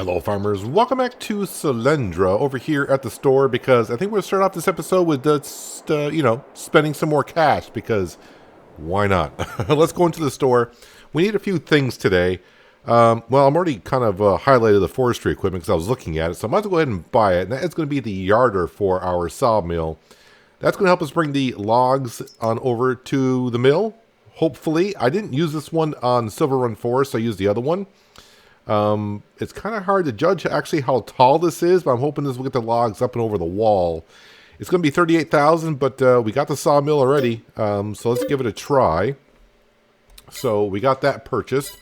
Hello farmers, welcome back to Selendra over here at the store because I think we're going to start off this episode with just, spending some more cash because why not? Let's go into the store. We need a few things today. I'm already kind of highlighted the forestry equipment because I was looking at it, so I might as well go ahead and buy it. And that is going to be the yarder for our sawmill. That's going to help us bring the logs on over to the mill, hopefully. I didn't use this one on Silver Run Forest, so I used the other one. It's kind of hard to judge actually how tall this is, but I'm hoping this will get the logs up and over the wall. It's going to be 38,000, but we got the sawmill already, so let's give it a try. So we got that purchased.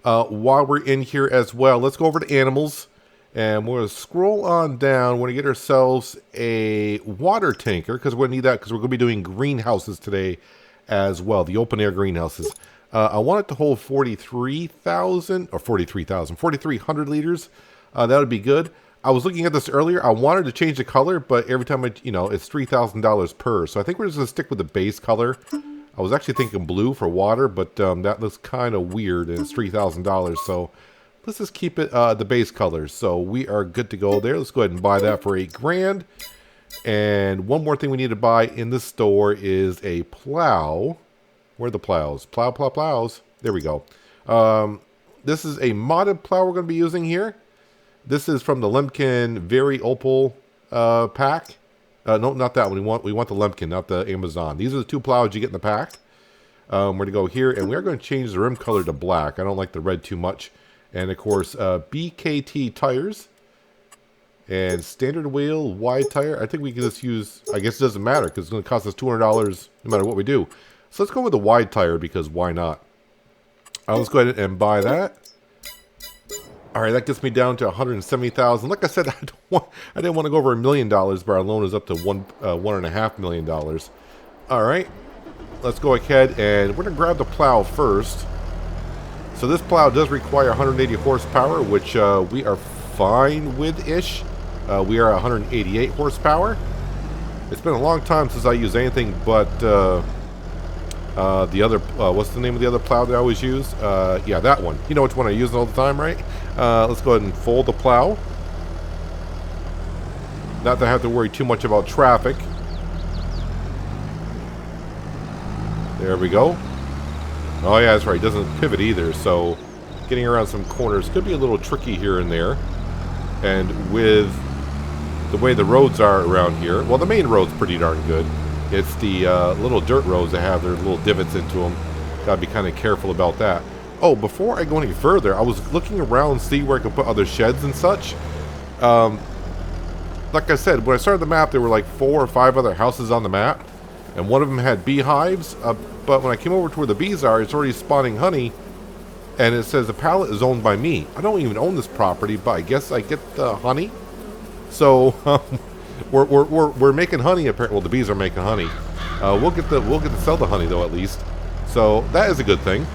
While we're in here as well, let's go over to animals, and we're going to scroll on down. We're going to get ourselves a water tanker, because we're going to need that, because we're going to be doing greenhouses today as well, the open air greenhouses. I want it to hold 4,300 liters. That would be good. I was looking at this earlier. I wanted to change the color, but every time it's $3,000 per. So I think we're just going to stick with the base color. I was actually thinking blue for water, but that looks kind of weird, and it's $3,000. So let's just keep it the base colors. So we are good to go there. Let's go ahead and buy that for $8 grand. And one more thing we need to buy in the store is a plow. Where are the plows? Plows. There we go. This is a modded plow we're going to be using here. This is from the Lemkin Very Opal pack. No, not that one. We want the Lemkin, not the Amazon. These are the two plows you get in the pack. We're going to go here, and we're going to change the rim color to black. I don't like the red too much. And, of course, BKT tires. And standard wheel, wide tire. I think we can just use, I guess it doesn't matter, because it's going to cost us $200 no matter what we do. So let's go with the wide tire, because why not? Let's go ahead and buy that. All right, that gets me down to 170,000. Like I said, I didn't want to go over $1 million, but our loan is up to $1.5 million. All right, let's go ahead and we're gonna grab the plow first. So this plow does require 180 horsepower, which we are fine with-ish. We are 188 horsepower. It's been a long time since I used anything but the other, what's the name of the other plow that I always use? Yeah, that one. You know which one I use all the time, right? Let's go ahead and fold the plow. Not that I have to worry too much about traffic. There we go. Oh yeah, that's right. It doesn't pivot either, so getting around some corners could be a little tricky here and there. And with the way the roads are around here, well, the main road's pretty darn good. It's the little dirt roads that have their little divots into them. Gotta be kind of careful about that. Oh, before I go any further, I was looking around to see where I could put other sheds and such. Like I said, when I started the map, there were like 4 or 5 other houses on the map. And one of them had beehives. But when I came over to where the bees are, it's already spawning honey. And it says the pallet is owned by me. I don't even own this property, but I guess I get the honey. So, We're making honey. Apparently, well, the bees are making honey. We'll get to sell the honey though, at least. So that is a good thing.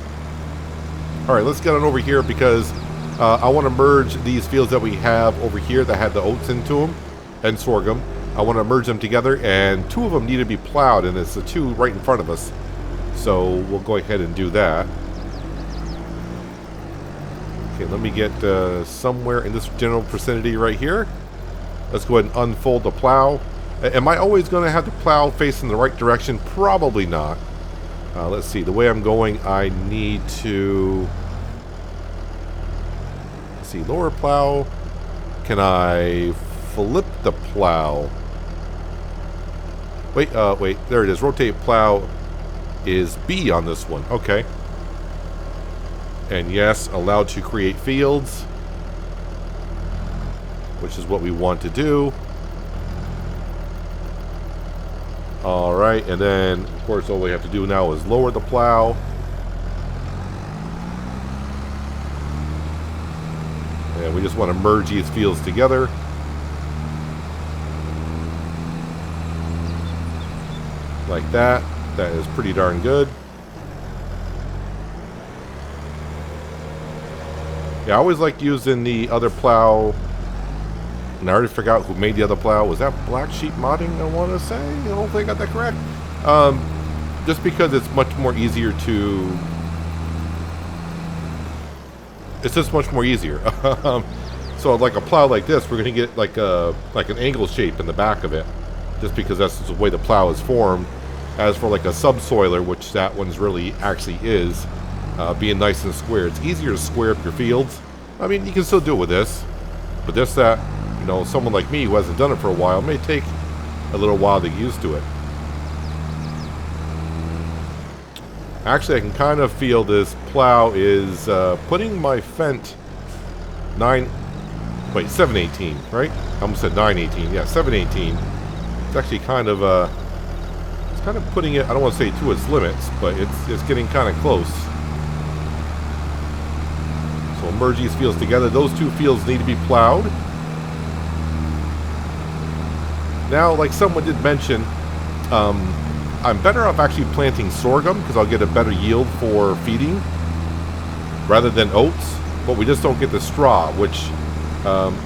All right, let's get on over here because I want to merge these fields that we have over here that had the oats into them and sorghum. I want to merge them together, and 2 of them need to be plowed, and it's the 2 right in front of us. So we'll go ahead and do that. Okay, let me get somewhere in this general vicinity right here. Let's go ahead and unfold the plow. Am I always going to have the plow facing the right direction? Probably not. Let's see. The way I'm going, I need to... Let's see. Lower plow. Can I flip the plow? Wait. There it is. Rotate plow is B on this one. Okay. And yes, allowed to create fields, which is what we want to do. Alright, and then, of course, all we have to do now is lower the plow. And we just want to merge these fields together. Like that. That is pretty darn good. Yeah, I always liked using the other plow. And I already forgot who made the other plow. Was that Black Sheep Modding, I want to say? Hopefully I got that correct. Just because it's much more easier to... It's just much more easier. So like a plow like this, we're going to get like an angle shape in the back of it, just because that's the way the plow is formed. As for like a subsoiler, which that one's really actually is, being nice and square, it's easier to square up your fields. I mean, you can still do it with this, but just that, you know, someone like me who hasn't done it for a while, may take a little while to get used to it. Actually, I can kind of feel this plow is putting my Fendt 718, right? I almost said 918. Yeah, 718. It's actually kind of putting it, I don't want to say to its limits, but it's getting kind of close. So merge these fields together. Those two fields need to be plowed. Now, like someone did mention, I'm better off actually planting sorghum because I'll get a better yield for feeding rather than oats, but we just don't get the straw, which,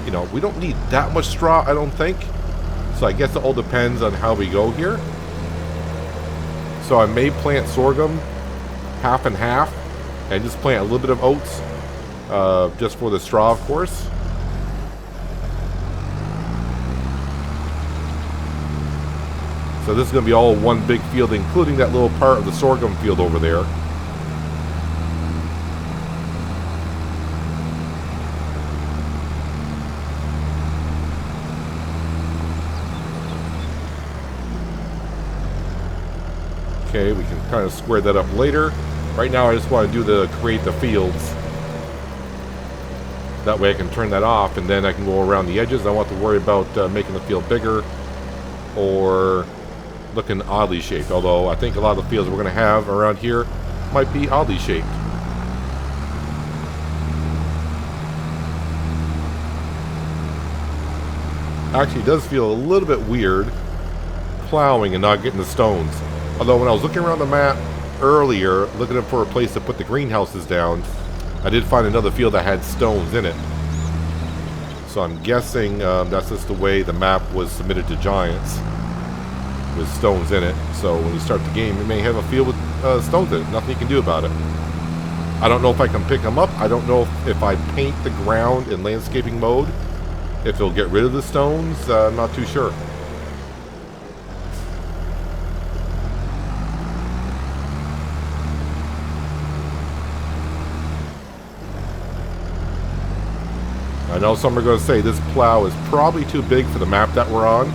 you know, we don't need that much straw, I don't think. So I guess it all depends on how we go here. So I may plant sorghum half and half and just plant a little bit of oats just for the straw, of course. So this is going to be all one big field, including that little part of the sorghum field over there. Okay, we can kind of square that up later. Right now I just want to do create the fields. That way I can turn that off and then I can go around the edges. I don't have to worry about making the field bigger or looking oddly shaped, although I think a lot of the fields we're going to have around here might be oddly shaped. Actually, it does feel a little bit weird plowing and not getting the stones. Although when I was looking around the map earlier, looking for a place to put the greenhouses down, I did find another field that had stones in it. So I'm guessing that's just the way the map was submitted to Giants, with stones in it. So when you start the game, you may have a field with stones in it. Nothing you can do about it. I don't know if I can pick them up. I don't know if I paint the ground in landscaping mode, if it'll get rid of the stones. I'm not too sure. I know some are going to say this plow is probably too big for the map that we're on.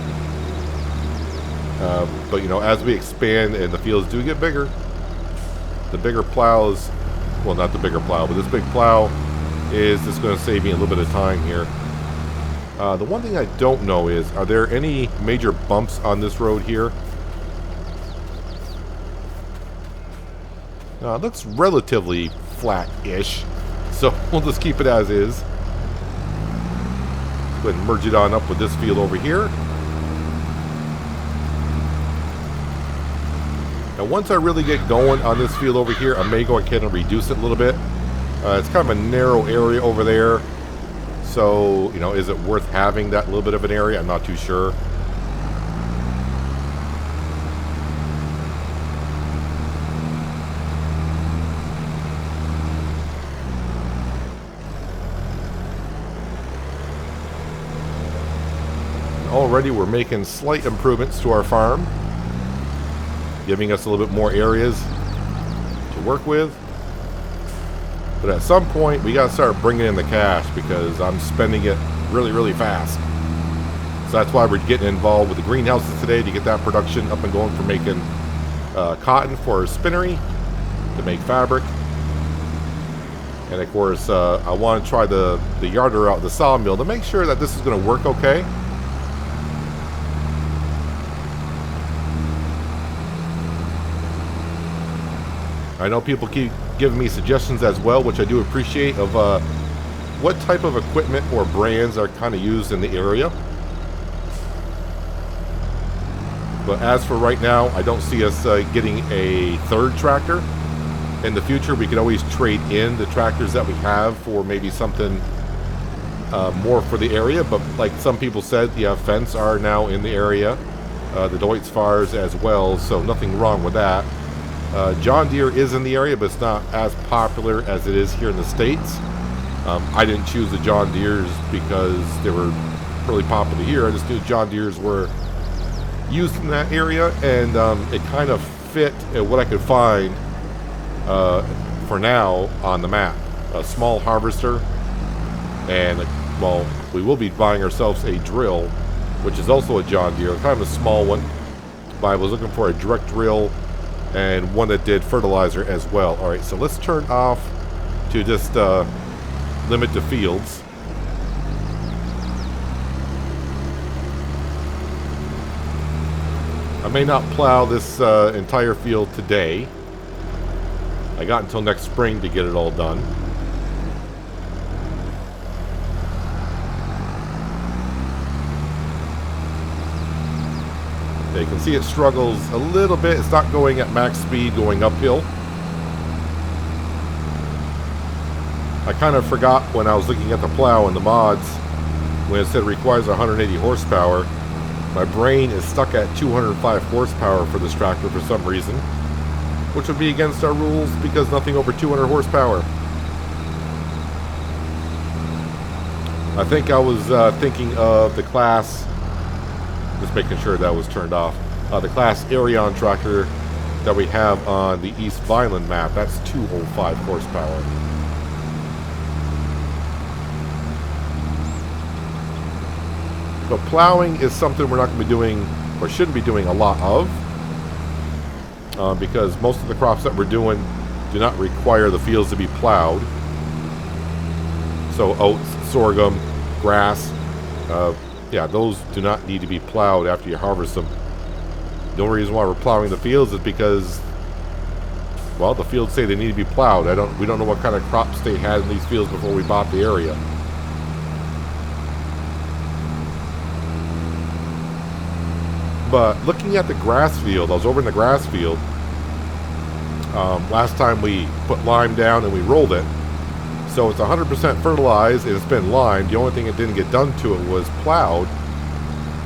But, you know, as we expand and the fields do get bigger, the bigger plows, well, not the bigger plow, but this big plow is just going to save me a little bit of time here. The one thing I don't know is, are there any major bumps on this road here? It looks relatively flat-ish, so we'll just keep it as is. Go ahead and merge it on up with this field over here. Now once I really get going on this field over here, I may go ahead and reduce it a little bit. It's kind of a narrow area over there. So, you know, is it worth having that little bit of an area? I'm not too sure. Already we're making slight improvements to our farm, giving us a little bit more areas to work with. But at some point we got to start bringing in the cash because I'm spending it really, really fast. So that's why we're getting involved with the greenhouses today, to get that production up and going for making cotton for our spinnery, to make fabric. And of course I want to try the yarder out, the sawmill, to make sure that this is going to work okay. I know people keep giving me suggestions as well, which I do appreciate, of what type of equipment or brands are kind of used in the area. But as for right now, I don't see us getting a third tractor. In the future, we could always trade in the tractors that we have for maybe something more for the area. But like some people said, yeah, Fence are now in the area, the Deutz-Fahrs as well, so nothing wrong with that. John Deere is in the area, but it's not as popular as it is here in the States. I didn't choose the John Deeres because they were really popular here. I just knew John Deeres were used in that area, and it kind of fit what I could find for now on the map. A small harvester, and well, we will be buying ourselves a drill, which is also a John Deere, kind of a small one, but I was looking for a direct drill and one that did fertilizer as well. Alright, so let's turn off to just limit the fields. I may not plow this entire field today. I got until next spring to get it all done. Yeah, you can see it struggles a little bit. It's not going at max speed, going uphill. I kind of forgot when I was looking at the plow and the mods, when it said it requires 180 horsepower. My brain is stuck at 205 horsepower for this tractor for some reason, which would be against our rules because nothing over 200 horsepower. I think I was thinking of the class, just making sure that was turned off, the class Arion tractor that we have on the East Vineland map. That's 205 horsepower. But plowing is something we're not going to be doing, or shouldn't be doing a lot of, because most of the crops that we're doing do not require the fields to be plowed. So oats, sorghum, grass, yeah, those do not need to be plowed after you harvest them. The only reason why we're plowing the fields is because, well, the fields say they need to be plowed. We don't know what kind of crops they had in these fields before we bought the area. But looking at the grass field, I was over in the grass field. Last time we put lime down and we rolled it. So it's 100% fertilized and it's been limed. The only thing that didn't get done to it was plowed.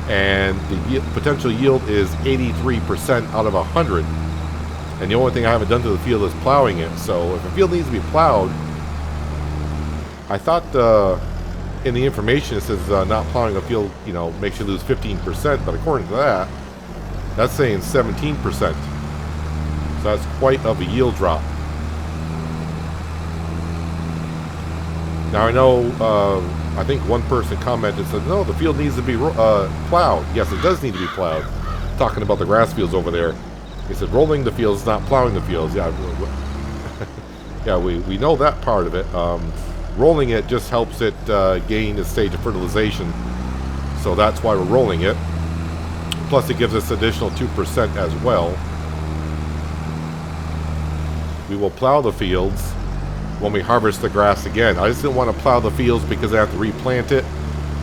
And the potential yield is 83% out of 100. And the only thing I haven't done to the field is plowing it. So if a field needs to be plowed, I thought in the information it says not plowing a field, you know, makes you lose 15%, but according to that, that's saying 17%. So that's quite of a yield drop. Now I know, I think one person commented and said, no, the field needs to be plowed. Yes, it does need to be plowed. Talking about the grass fields over there. He said rolling the fields, not plowing the fields. Yeah, yeah, we know that part of it. Rolling it just helps it gain a stage of fertilization. So that's why we're rolling it. Plus it gives us additional 2% as well. We will plow the fields when we harvest the grass again. I just didn't want to plow the fields because I have to replant it.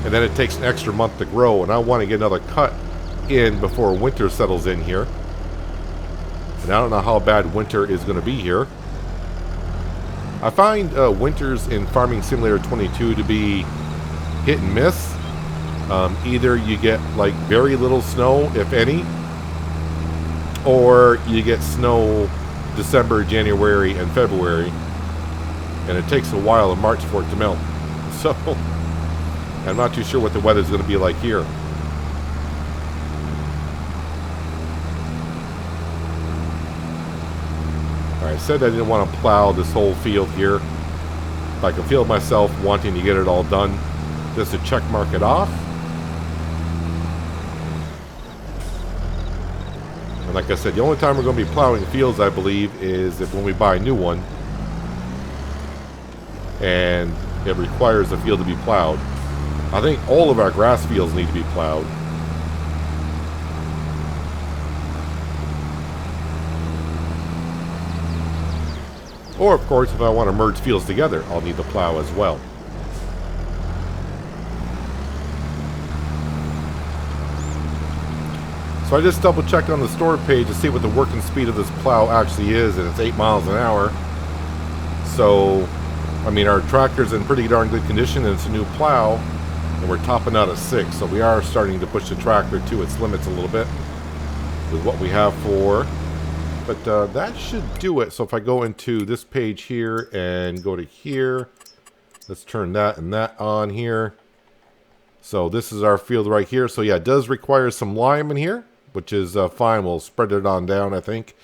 And then it takes an extra month to grow. And I want to get another cut in before winter settles in here. And I don't know how bad winter is going to be here. I find winters in Farming Simulator 22 to be hit and miss. Either you get like very little snow, if any, or you get snow December, January, and February, and it takes a while in March for it to melt. So I'm not too sure what the weather's going to be like here. I said I didn't want to plow this whole field here. I can feel myself wanting to get it all done just to check mark it off. And like I said, the only time we're going to be plowing fields, I believe, is if when we buy a new one and it requires the field to be plowed. I think all of our grass fields need to be plowed. Or, of course, if I want to merge fields together, I'll need to plow as well. So I just double-checked on the store page to see what the working speed of this plow actually is, and it's 8 miles an hour. So, I mean, our tractor's in pretty darn good condition, and it's a new plow, and we're topping out at 6. So we are starting to push the tractor to its limits a little bit with what we have for. But that should do it. So if I go into this page here and go to here, Let's turn that and that on here. So this is our field right here. So yeah, it does require some lime in here, which is fine. We'll spread it on down, I think,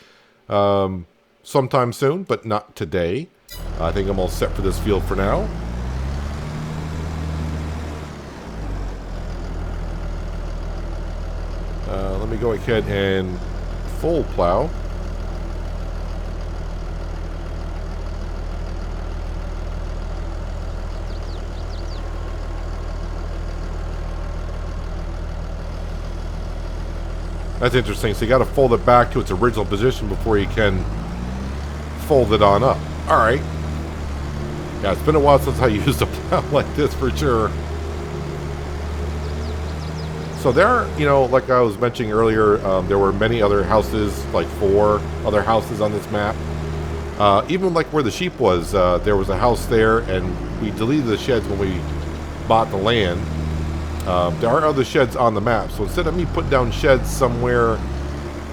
sometime soon, but not today. I think I'm all set for this field for now. Let me go ahead and full plow. That's interesting. So you got to fold it back to its original position before you can fold it on up. All right. Yeah, it's been a while since I used a plow like this for sure. So there are, you know, like I was mentioning earlier, there were many other houses, like 4 other houses on this map. Even like where the sheep was, there was a house there, and we deleted the sheds when we bought the land. There are other sheds on the map, so instead of me putting down sheds somewhere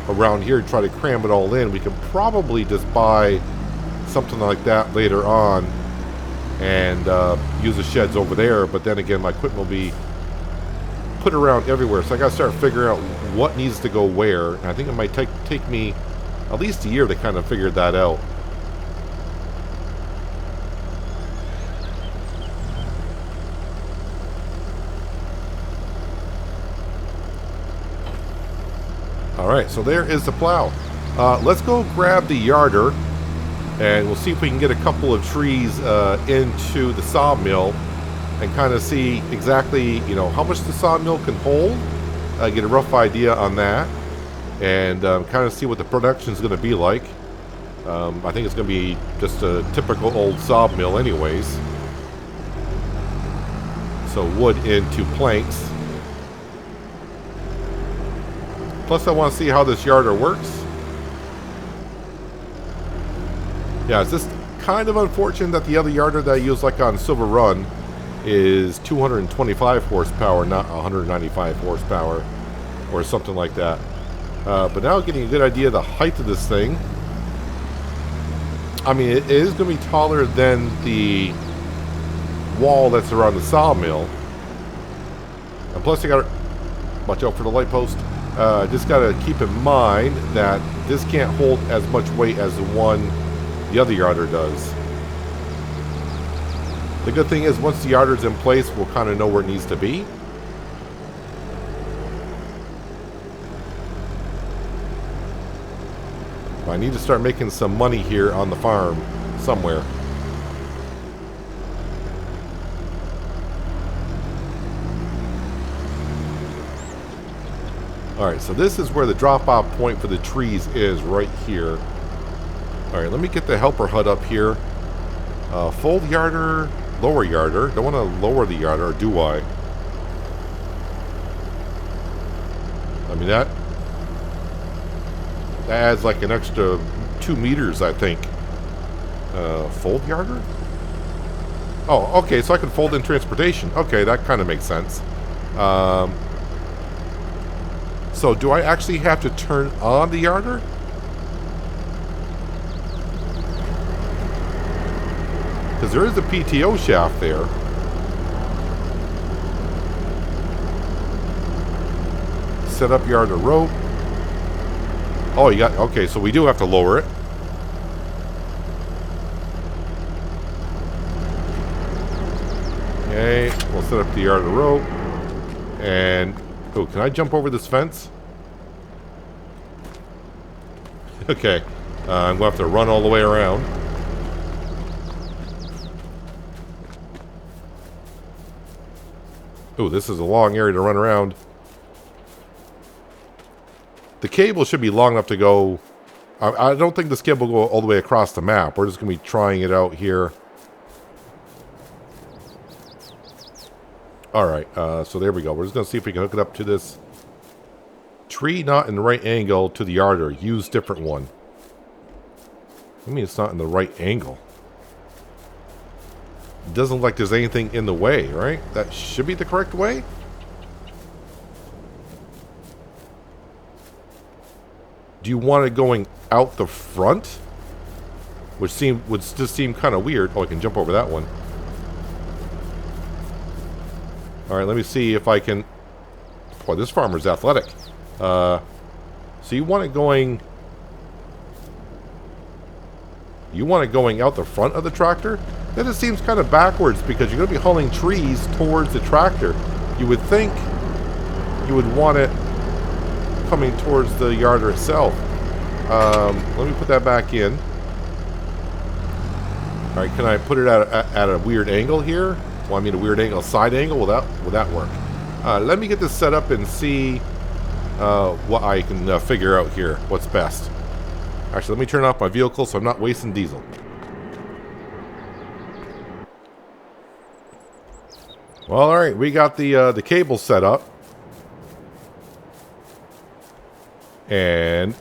around here to try to cram it all in, we can probably just buy something like that later on and use the sheds over there. But then again, my equipment will be put around everywhere, so I gotta start figuring out what needs to go where, and I think it might take me at least a year to kind of figure that out. Alright, so there is the plow. Let's go grab the yarder, and we'll see if we can get a couple of trees into the sawmill and kind of see exactly, you know, how much the sawmill can hold. Get a rough idea on that, and kind of see what the production is going to be like. I think it's going to be just a typical old sawmill anyways. So wood into planks. Plus I want to see how this yarder works. Yeah, it's just kind of unfortunate that the other yarder that I use like on Silver Run is 225 horsepower, not 195 horsepower or something like that. But now getting a good idea of the height of this thing. I mean, it is going to be taller than the wall that's around the sawmill. And plus you got to watch out for the light post. Just got to keep in mind that this can't hold as much weight as the one the other yarder does. The good thing is, once the yarder's in place, we'll kind of know where it needs to be. I need to start making some money here on the farm somewhere. Alright, so this is where the drop-off point for the trees is, right here. Alright, let me get the helper hut up here. Fold yarder, lower yarder. Don't want to lower the yarder, or do I? I mean, that adds like an extra 2 meters, I think. Fold yarder? Oh, okay, so I can fold in transportation. Okay, that kind of makes sense. So do I actually have to turn on the yarder? Because there is a PTO shaft there. Set up yarder rope. Oh, you got... Okay, so we do have to lower it. Okay, we'll set up the yarder rope. And... Oh, can I jump over this fence? Okay. I'm going to have to run all the way around. Oh, this is a long area to run around. The cable should be long enough to go... I don't think this cable will go all the way across the map. We're just going to be trying it out here. Alright, so there we go. We're just going to see if we can hook it up to this tree not in the right angle to the yarder. Use different one. I mean, it's not in the right angle. It doesn't look like there's anything in the way, right? That should be the correct way? Do you want it going out the front? Which would just seem kind of weird. Oh, I can jump over that one. All right, let me see if I can... Boy, this farmer's athletic. So you want it going... You want it going out the front of the tractor? That just seems kind of backwards because you're going to be hauling trees towards the tractor. You would think you would want it coming towards the yarder itself. Let me put that back in. All right, can I put it at a weird angle here? Well, I mean a weird angle, side angle. Will that work? Let me get this set up and see what I can figure out here. What's best? Actually, let me turn off my vehicle so I'm not wasting diesel. Well, all right, we got the cable set up, and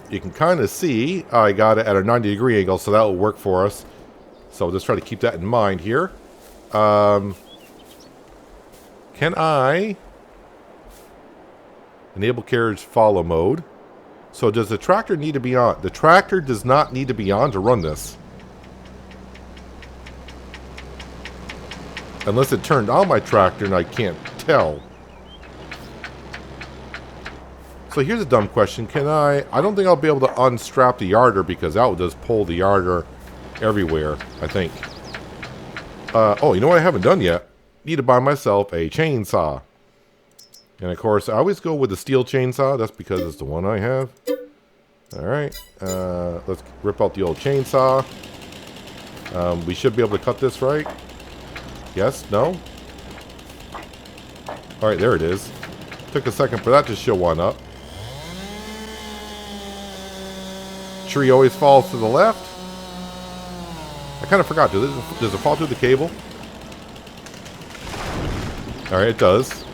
you can kind of see I got it at a 90-degree angle, so that will work for us. So we'll just try to keep that in mind here. Can I enable carriage follow mode? So does the tractor need to be on? The tractor does not need to be on to run this. Unless it turned on my tractor and I can't tell. So here's a dumb question. Can I don't think I'll be able to unstrap the yarder because that will just pull the yarder everywhere, I think. Oh, you know what I haven't done yet? Need to buy myself a chainsaw. And of course, I always go with the steel chainsaw. That's because it's the one I have. Alright. Let's rip out the old chainsaw. We should be able to cut this, right? Yes? No? Alright, there it is. Took a second for that to show one up. Tree always falls to the left. I kind of forgot. Does it fall through the cable? Alright, it does.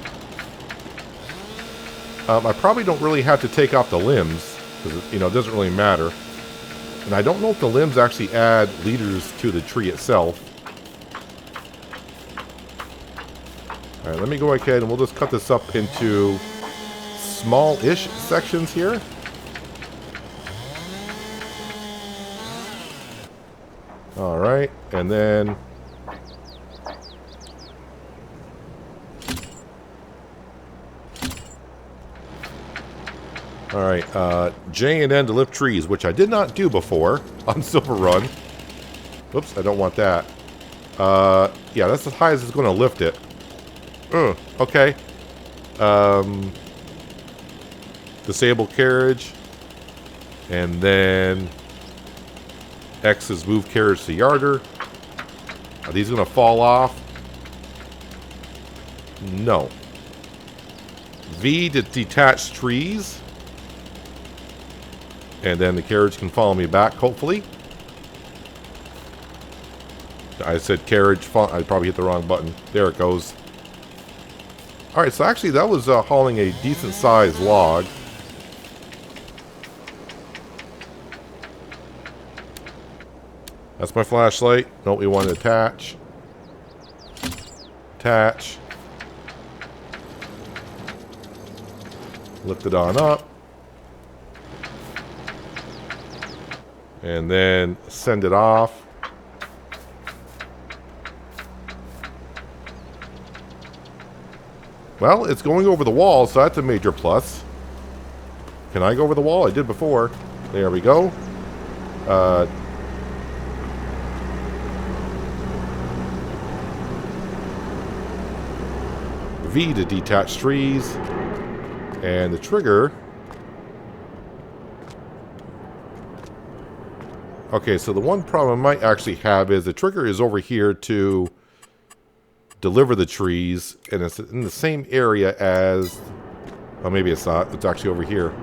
I probably don't really have to take off the limbs, because it doesn't really matter. And I don't know if the limbs actually add leaders to the tree itself. Alright, let me go ahead and we'll just cut this up into small-ish sections here. Alright, and then... Alright, J and N to lift trees, which I did not do before on Silver Run. Whoops, I don't want that. Yeah, that's as high as it's going to lift it. Okay. Disable carriage. And then X is move carriage to yarder. Are these going to fall off? No. V to detach trees. And then the carriage can follow me back, hopefully. I said carriage. I probably hit the wrong button. There it goes. Alright, so actually that was hauling a decent-sized log. That's my flashlight. Nope, we want to attach. Attach. Lift it on up. And then send it off. Well, it's going over the wall, so that's a major plus. Can I go over the wall? I did before. There we go. V to detach trees. And the trigger... Okay, so the one problem I might actually have is the trigger is over here to deliver the trees, and it's in the same area as... Oh, maybe it's not. It's actually over here.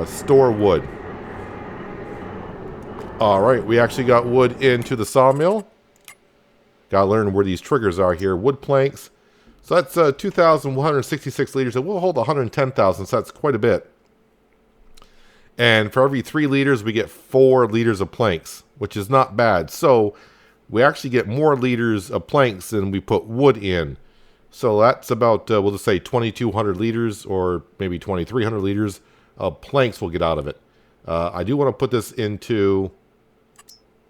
Store wood. Alright, we actually got wood into the sawmill. Gotta learn where these triggers are here. Wood planks. So that's 2,166 liters. It will hold 110,000, so that's quite a bit. And for every 3 liters, we get 4 liters of planks, which is not bad. So we actually get more liters of planks than we put wood in. So that's about, we'll just say 2,200 liters or maybe 2,300 liters of planks we'll get out of it. I do want to put this into,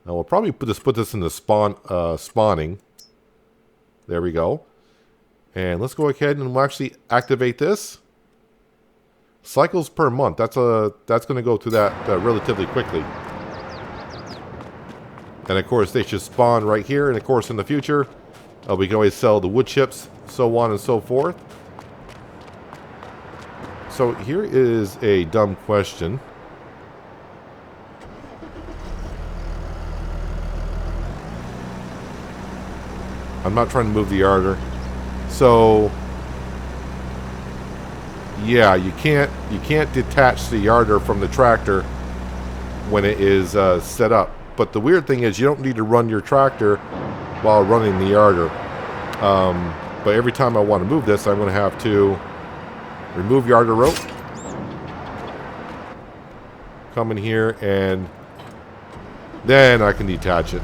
we'll probably put this in the spawning. There we go. And let's go ahead and we'll actually activate this. Cycles per month. That's going to go through that relatively quickly. And of course, they should spawn right here. And of course, in the future, we can always sell the wood chips, so on and so forth. So here is a dumb question. I'm not trying to move the yarder. So yeah, you can't detach the yarder from the tractor when it is set up. But the weird thing is you don't need to run your tractor while running the yarder. But every time I want to move this, I'm going to have to remove yarder rope, come in here, and then I can detach it.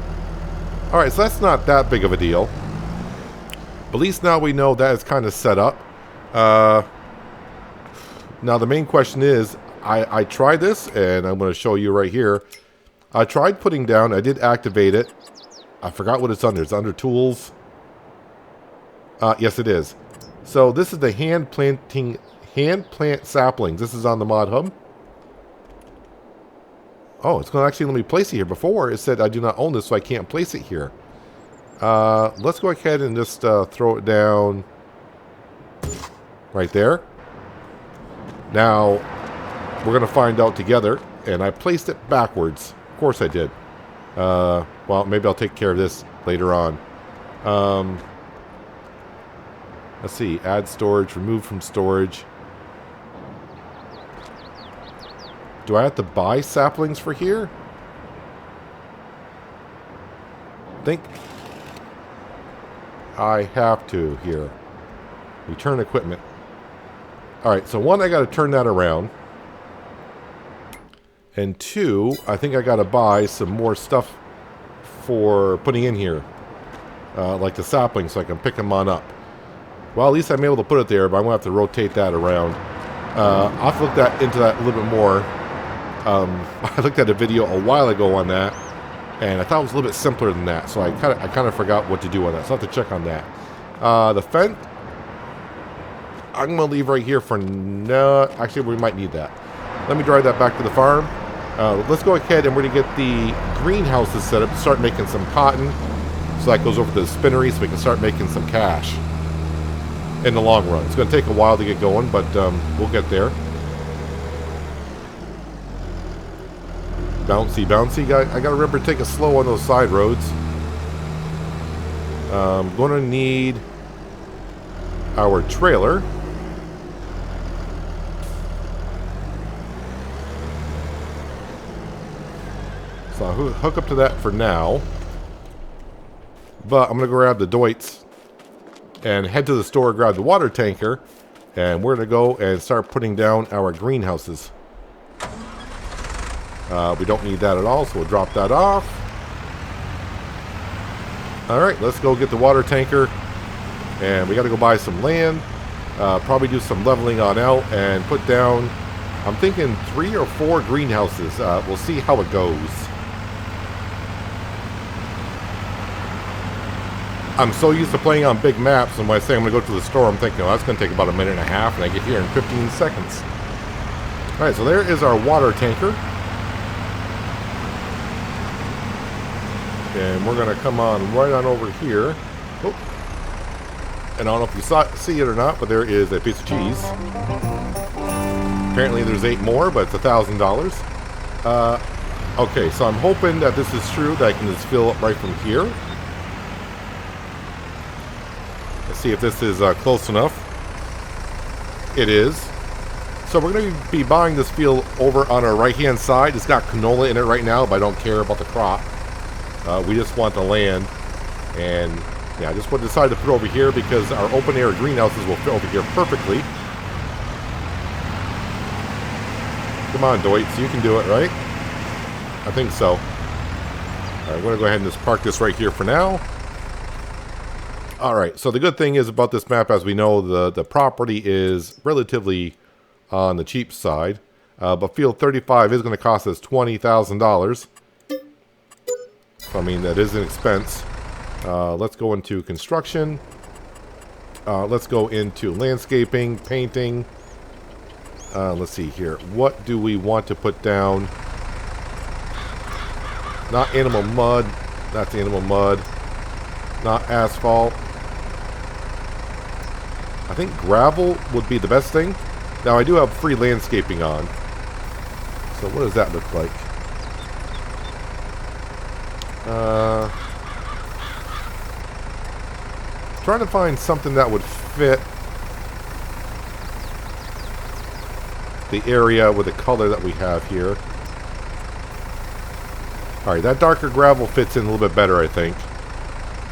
Alright, so that's not that big of a deal. But at least now we know that it's kind of set up. Now the main question is, I tried this, and I'm going to show you right here. I tried putting down, I did activate it. I forgot what it's under. It's under tools. Yes, it is. So this is the hand plant saplings. This is on the mod hub. Oh, it's going to actually let me place it here. Before it said I do not own this, so I can't place it here. Let's go ahead and just throw it down right there. Now we're going to find out together, and I placed it backwards. Of course I did. Well, maybe I'll take care of this later on. Let's see. Add storage. Remove from storage. Do I have to buy saplings for here? I think I have to here. Return equipment. Alright, so one, I got to turn that around. And two, I think I got to buy some more stuff for putting in here. Like the saplings, so I can pick them on up. Well, at least I'm able to put it there, but I'm going to have to rotate that around. I'll have to look into that a little bit more. I looked at a video a while ago on that, and I thought it was a little bit simpler than that, so I kind of forgot what to do on that, so I have to check on that. The fence, I'm going to leave right here for no. Actually, we might need that. Let me drive that back to the farm. Let's go ahead and we're going to get the greenhouses set up to start making some cotton. So that goes over to the spinnery so we can start making some cash in the long run. It's going to take a while to get going, but we'll get there. Bouncy, bouncy. I got to remember to take it slow on those side roads. I'm going to need our trailer. So I'll hook up to that for now. But I'm going to go grab the Deutz and head to the store, grab the water tanker, and we're going to go and start putting down our greenhouses. We don't need that at all, so we'll drop that off. Alright, let's go get the water tanker. And we got to go buy some land. Probably do some leveling on out and put down, I'm thinking 3 or 4 greenhouses. We'll see how it goes. I'm so used to playing on big maps, and when I say I'm going to go to the store, I'm thinking, oh, that's going to take about a minute and a half, and I get here in 15 seconds. Alright, so there is our water tanker. And we're going to come on right on over here. Oh. And I don't know if you see it or not, but there is a piece of cheese. Apparently there's 8 more, but it's $1,000. Okay, so I'm hoping that this is true, that I can just fill up right from here. Let's see if this is close enough. It is. So we're going to be buying this field over on our right-hand side. It's got canola in it right now, but I don't care about the crop. We just want the land. And yeah, I just decided to put it over here because our open-air greenhouses will fit over here perfectly. Come on, Deutz, you can do it, right? I think so. All right, we're going to go ahead and just park this right here for now. Alright, so the good thing is about this map, as we know, the property is relatively on the cheap side. But field 35 is going to cost us $20,000. So, I mean, that is an expense. Let's go into construction. let's go into landscaping, painting. Let's see here. What do we want to put down? Not animal mud. That's animal mud. Not asphalt. I think gravel would be the best thing. Now, I do have free landscaping on. So what does that look like? Trying to find something that would fit the area with the color that we have here. Alright, that darker gravel fits in a little bit better, I think.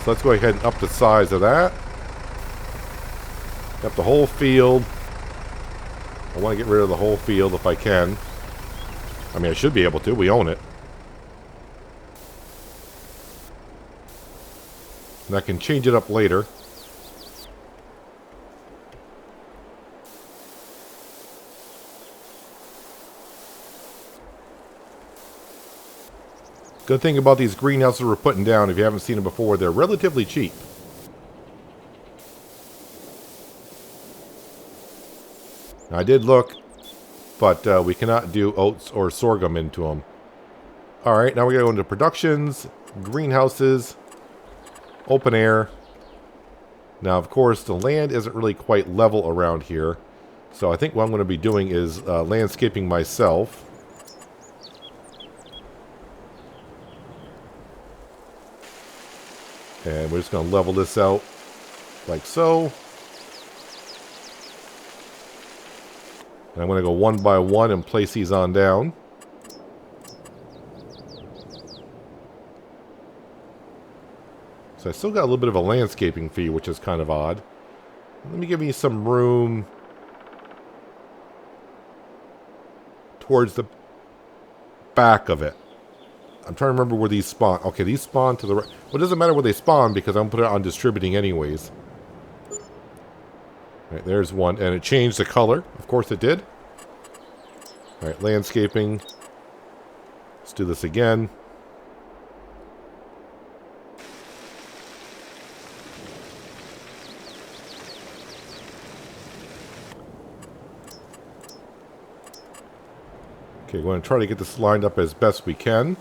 So let's go ahead and up the size of that. Up the whole field. I want to get rid of the whole field if I can. I mean, I should be able to. We own it. And I can change it up later. Good thing about these greenhouses we're putting down, if you haven't seen them before, they're relatively cheap. Now, I did look, but we cannot do oats or sorghum into them. Alright, now we're going to go into productions, greenhouses, open air. Now, of course, the land isn't really quite level around here. So I think what I'm going to be doing is landscaping myself. And we're just going to level this out like so. And I'm going to go one by one and place these on down. So I still got a little bit of a landscaping fee, which is kind of odd. Let me give me some room towards the back of it. I'm trying to remember where these spawn. Okay, these spawn to the right. Well, it doesn't matter where they spawn because I'm putting it on distributing anyways. Alright, there's one. And it changed the color. Of course it did. Alright, landscaping. Let's do this again. Okay, we're going to try to get this lined up as best we can.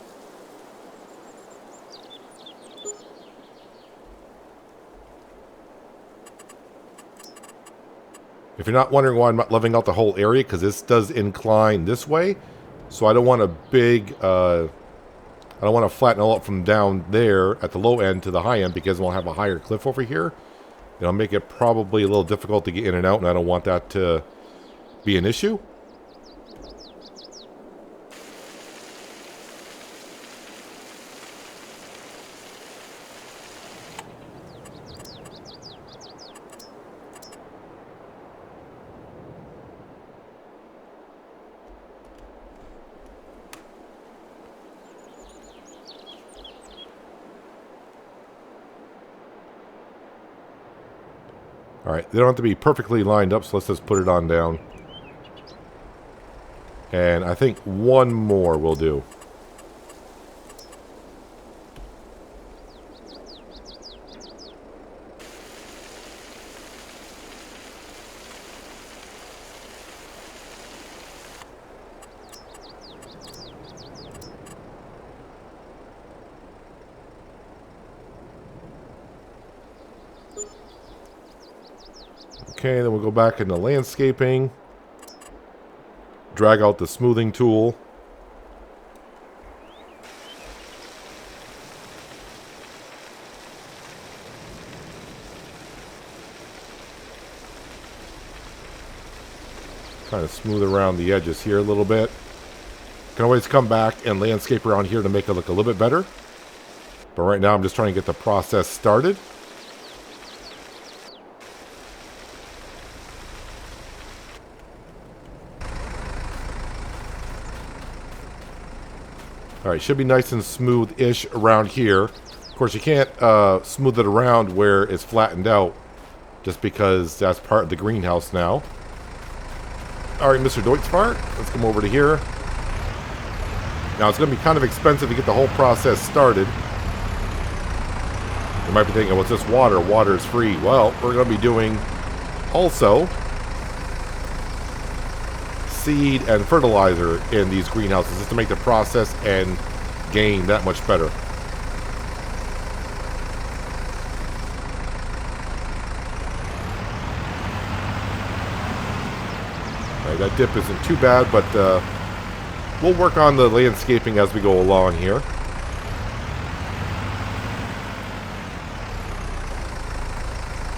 If you're not wondering why I'm not leveling out the whole area, because this does incline this way. So I don't want a big, I don't want to flatten it all up from down there at the low end to the high end because we'll have a higher cliff over here. It'll make it probably a little difficult to get in and out, and I don't want that to be an issue. Alright, they don't have to be perfectly lined up, so let's just put it on down. And I think one more will do. Okay, then we'll go back into landscaping. Drag out the smoothing tool. Kind of smooth around the edges here a little bit. Can always come back and landscape around here to make it look a little bit better. But right now I'm just trying to get the process started. Alright, should be nice and smooth-ish around here. Of course, you can't smooth it around where it's flattened out, just because that's part of the greenhouse now. Alright, Mr. Deutschfart, let's come over to here. Now, it's going to be kind of expensive to get the whole process started. You might be thinking, what's this water? Water is free. Well, we're going to be doing also seed and fertilizer in these greenhouses just to make the process and gain that much better. Right, that dip isn't too bad, but we'll work on the landscaping as we go along here.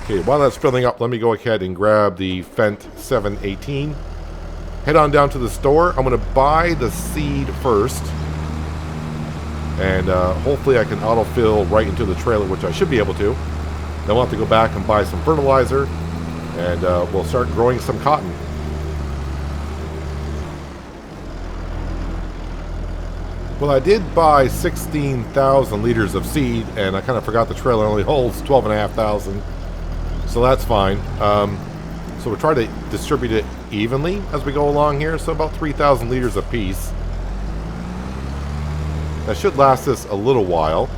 Okay, while that's filling up, let me go ahead and grab the Fendt 718. Head on down to the store. I'm going to buy the seed first. And hopefully I can autofill right into the trailer, which I should be able to. Then we'll have to go back and buy some fertilizer. And we'll start growing some cotton. Well, I did buy 16,000 liters of seed. And I kind of forgot the trailer only holds 12,500. So that's fine. So we'll try to distribute it evenly as we go along here. So about 3,000 liters a piece. That should last us a little while.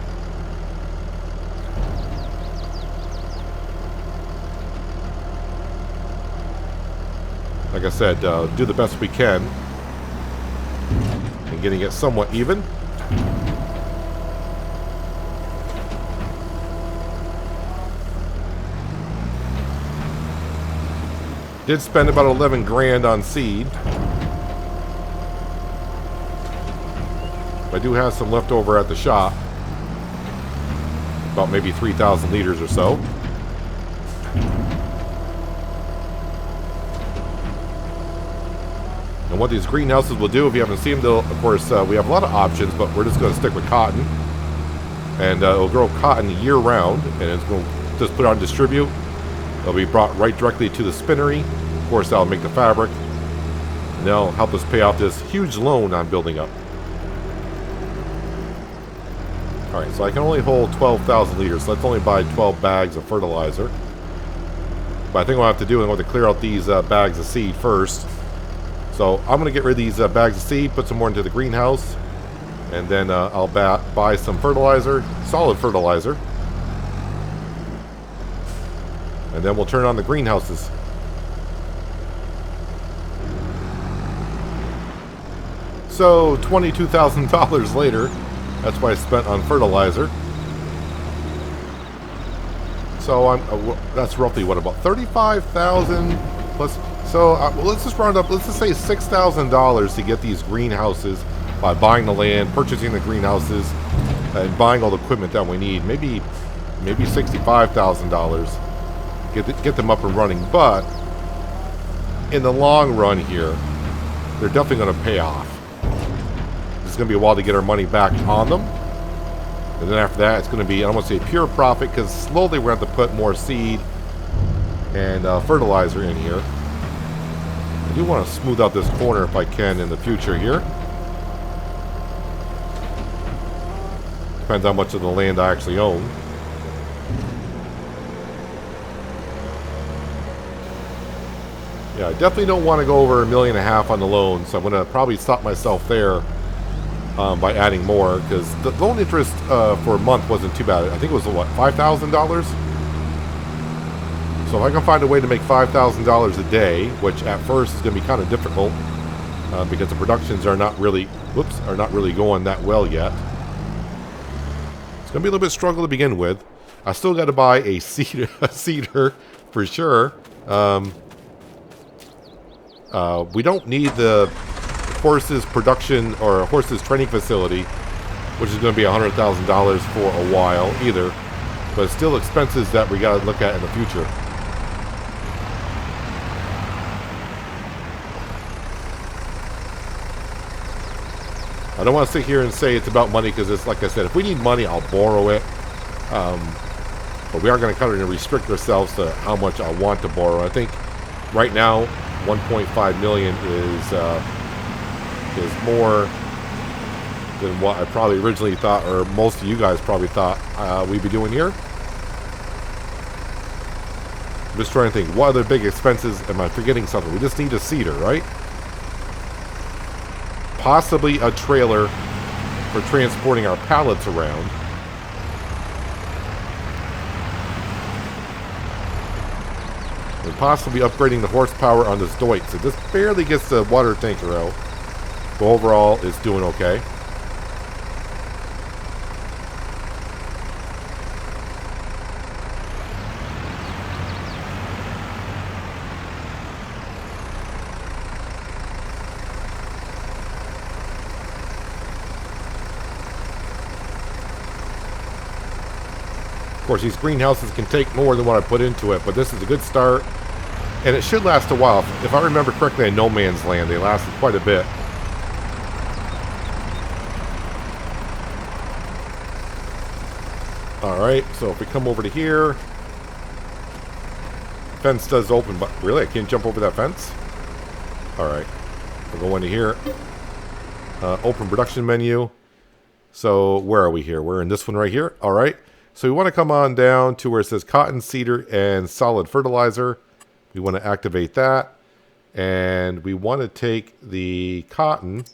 Like I said, do the best we can in getting it somewhat even. Did spend about 11 grand on seed. I do have some left over at the shop. About maybe 3,000 liters or so. And what these greenhouses will do, if you haven't seen them, they'll, of course, we have a lot of options, but we're just going to stick with cotton. And it'll grow cotton year round, and it's going to just put on distribute. It'll be brought right directly to the spinnery. Of course, that'll make the fabric. And that'll help us pay off this huge loan I'm building up. Alright, so I can only hold 12,000 liters. So let's only buy 12 bags of fertilizer. But I think what I have to do is I want to clear out these bags of seed first. So I'm going to get rid of these bags of seed, put some more into the greenhouse. And then I'll buy some fertilizer, solid fertilizer. And then we'll turn on the greenhouses. So $22,000 later, that's what I spent on fertilizer. So that's roughly what, about 35,000 plus. So let's just round up. Let's just say $6,000 to get these greenhouses by buying the land, purchasing the greenhouses, and buying all the equipment that we need. Maybe $65,000. Get them up and running, but in the long run here, they're definitely going to pay off. It's going to be a while to get our money back on them, and then after that, it's going to be, I don't want to say pure profit, because slowly we're going to have to put more seed and fertilizer in here. I do want to smooth out this corner if I can in the future here. Depends how much of the land I actually own. Yeah, I definitely don't want to go over $1.5 million on the loan, so I'm going to probably stop myself there by adding more, because the loan interest for a month wasn't too bad. I think it was, what, $5,000? So if I can find a way to make $5,000 a day, which at first is going to be kind of difficult, because the productions are not really, going that well yet. It's going to be a little bit struggle to begin with. I still got to buy a seeder for sure. We don't need the horses production or horses training facility, which is going to be $100,000 for a while either, but it's still expenses that we got to look at in the future. I don't want to sit here and say it's about money, because it's like I said, if we need money, I'll borrow it. But we are going to kind of restrict ourselves to how much I want to borrow. I think right now, 1.5 million is more than what I probably originally thought, or most of you guys probably thought we'd be doing here. I'm just trying to think, what other big expenses am I forgetting? Something? We just need a seeder, right? Possibly a trailer for transporting our pallets around. and possibly upgrading the horsepower on this Deutz. It just barely gets the water tanker out. But overall, it's doing okay. Of course, these greenhouses can take more than what I put into it, but this is a good start. And it should last a while. If I remember correctly, in No Man's Land, they lasted quite a bit. Alright, so if we come over to here, fence does open, but really, I can't jump over that fence? Alright, we'll go into here. Open production menu. So, where are we here? We're in this one right here. Alright. So we want to come on down to where it says cotton, cedar, and solid fertilizer. We want to activate that. And we want to take the cotton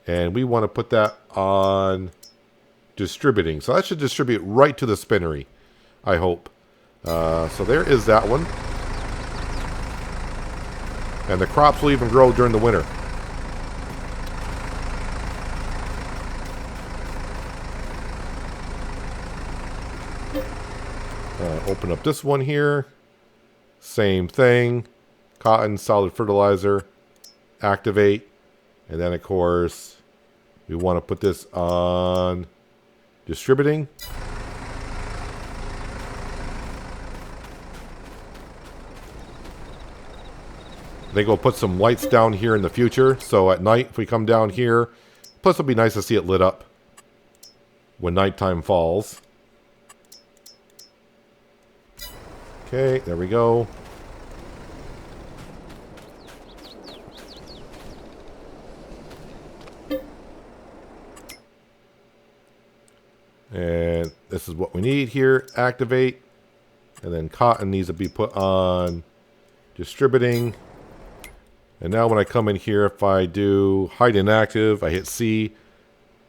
and we want to put that on distributing. So that should distribute right to the spinnery, I hope. So there is that one. And the crops will even grow during the winter. Open up this one here. Same thing. Cotton, solid fertilizer. Activate. And then, of course, we want to put this on distributing. I think we'll put some lights down here in the future. So at night, if we come down here, plus it'll be nice to see it lit up when nighttime falls. Okay, there we go. And this is what we need here. Activate. And then cotton needs to be put on distributing. And now when I come in here, if I do hide inactive, I hit C.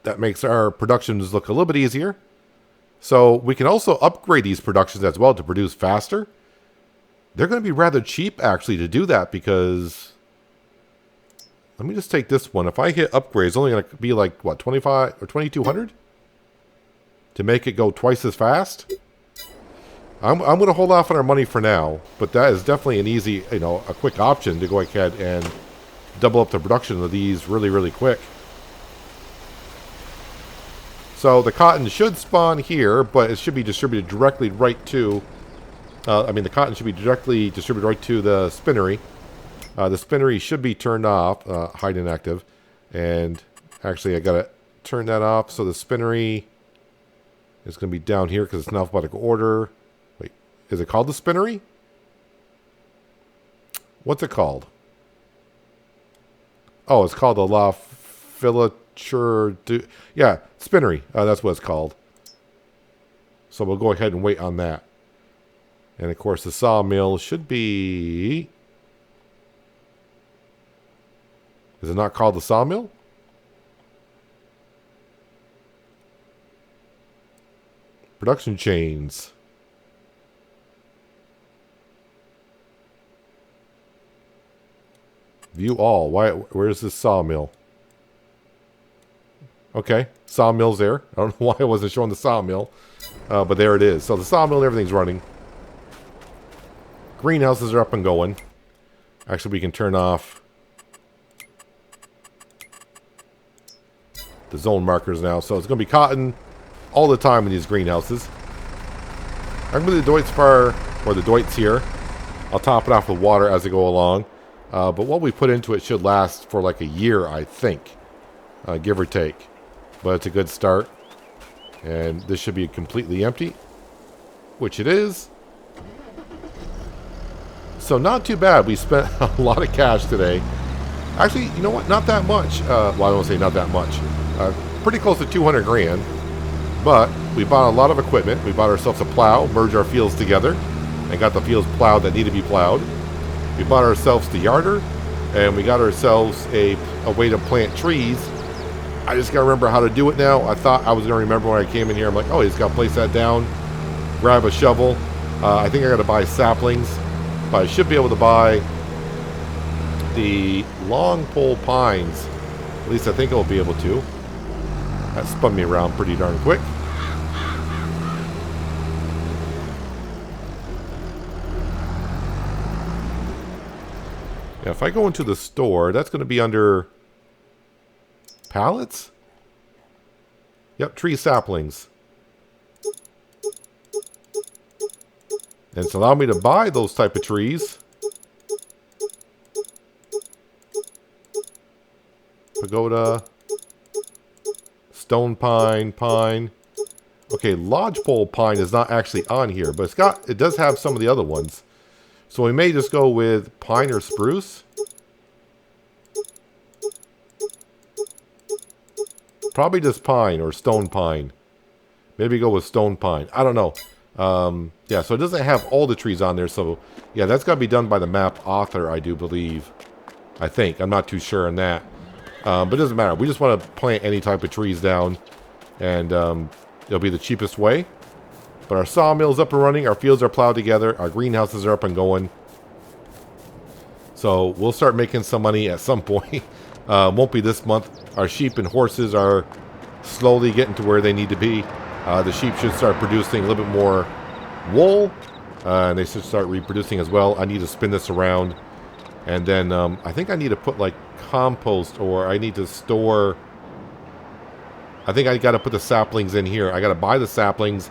That makes our productions look a little bit easier. So we can also upgrade these productions as well to produce faster. They're going to be rather cheap actually to do that because... Let me just take this one. If I hit upgrade, it's only going to be like, what, 25 or 2200? To make it go twice as fast? I'm going to hold off on our money for now. But that is definitely an easy, a quick option to go ahead and double up the production of these really, really quick. So the cotton should spawn here, but it should be distributed directly right to... the cotton should be directly distributed right to the spinnery. The spinnery should be turned off, hide inactive. And actually, I got to turn that off. So the spinnery is going to be down here because it's in alphabetical order. Wait, is it called the spinnery? What's it called? Oh, it's called the La Filature... Yeah, spinnery. That's what it's called. So we'll go ahead and wait on that. And of course the sawmill should be... Is it not called the sawmill? Production chains. View all. Where's this sawmill? Okay, sawmill's there. I don't know why I wasn't showing the sawmill. But there it is. So the sawmill and everything's running. Greenhouses are up and going. Actually, we can turn off the zone markers now. So it's going to be cotton all the time in these greenhouses. I'm going to do the Deutz here. I'll top it off with water as I go along. But what we put into it should last for like a year, I think. Give or take. But it's a good start. And this should be completely empty. Which it is. So not too bad. We spent a lot of cash today. Actually, you know what? Not that much. Well, I don't say not that much. Pretty close to 200 grand. But we bought a lot of equipment. We bought ourselves a plow, merged our fields together, and got the fields plowed that need to be plowed. We bought ourselves the yarder, and we got ourselves a way to plant trees. I just got to remember how to do it now. I thought I was going to remember when I came in here. I'm like, oh, you just got to place that down, grab a shovel. I think I got to buy saplings But I should be able to buy the long pole pines. At least I think I'll be able to. That spun me around pretty darn quick. Yeah, if I go into the store, that's going to be under pallets? Yep, tree saplings. And it's allowing me to buy those type of trees. Pagoda. Stone pine, pine. Okay, lodgepole pine is not actually on here, but it does have some of the other ones. So we may just go with pine or spruce. Probably just pine or stone pine. Maybe go with stone pine. I don't know. Yeah, so it doesn't have all the trees on there. So, yeah, that's got to be done by the map author, I do believe. I think. I'm not too sure on that. But it doesn't matter. We just want to plant any type of trees down. And it'll be the cheapest way. But our sawmill's up and running. Our fields are plowed together. Our greenhouses are up and going. So we'll start making some money at some point. Won't be this month. Our sheep and horses are slowly getting to where they need to be. The sheep should start producing a little bit more wool. And they should start reproducing as well. I need to spin this around. And then I think I need to put like compost, or I need to store. I think I got to put the saplings in here. I got to buy the saplings,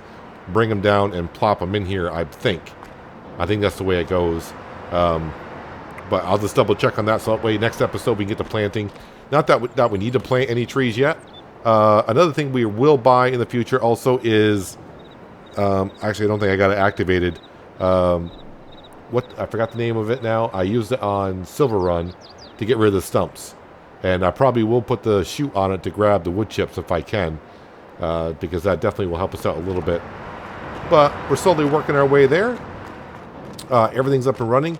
bring them down, and plop them in here, I think. I think that's the way it goes. But I'll just double check on that, so that way next episode we can get to planting. Not that we need to plant any trees yet. Another thing we will buy in the future also is... actually, I don't think I got it activated. I forgot the name of it now. I used it on Silver Run to get rid of the stumps. And I probably will put the chute on it to grab the wood chips if I can. Because that definitely will help us out a little bit. But we're slowly working our way there. Everything's up and running.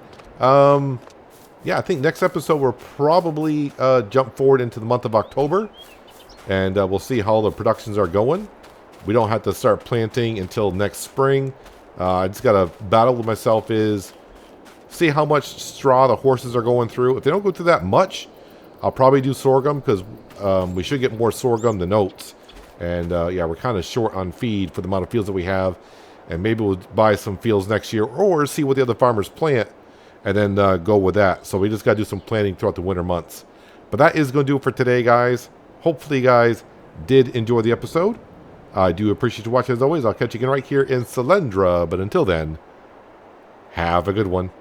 Yeah, I think next episode we'll probably jump forward into the month of October. And we'll see how the productions are going. We don't have to start planting until next spring. I just got to battle with myself is see how much straw the horses are going through. If they don't go through that much, I'll probably do sorghum because we should get more sorghum than oats. And yeah, we're kind of short on feed for the amount of fields that we have. And maybe we'll buy some fields next year or see what the other farmers plant and then go with that. So we just got to do some planting throughout the winter months. But that is going to do it for today, guys. Hopefully you guys did enjoy the episode. I do appreciate you watching as always. I'll catch you again right here in Selendra. But until then, have a good one.